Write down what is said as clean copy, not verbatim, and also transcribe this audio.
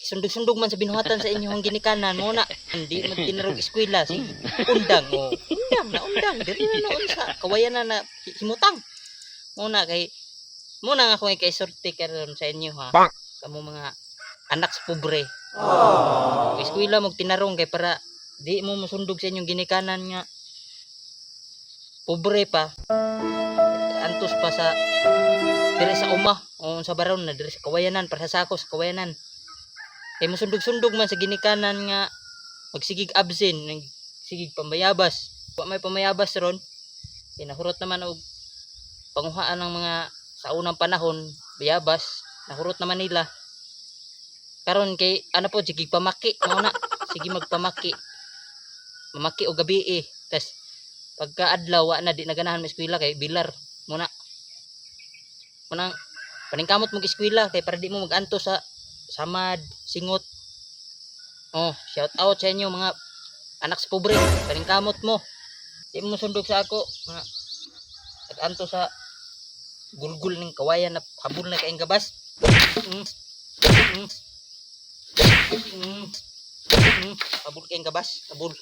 sundog-sundog man sa binuhatan sa inyong ginikanan mo na hindi mo tinarog eskwela si undang mo. Undang diri na noon sa kawayan na himutang. Muna kay muna nga ako kay sorte karon sa inyo ha. Kamo mga anak sa pobre. Eskwela mo tinarong kay para di mo musundog sa inyong ginikanan nga pobre pa. Antos pa sa diri sa uma o sa baron na diri sa kawayanan para sa sako sa kawayanan. Kay musundog-sundog man sa ginikanan nga magsigig absent, sigig pambayabas. Wa may pamayabas ron. Nahurot naman og panguhaan ng mga sa unang panahon, bayabas, nahurot naman nila. Karon kay ano po sigig pamaki, mao na sige magpamaki. Mamaki og gabi Tas pagka adlaw wa na di naganahan mo eskwela kay bilar muna. Munang paningkamot mo eskwela kay para di mo maganto sa samad, singot. Shout out sa inyo mga anak sa pobre. Paningkamot mo. Di mo sundog sa ako. Mga nag-anto sa gulgul ng kawayan na habol na kaing gabas. Habol kaing gabas. Habol.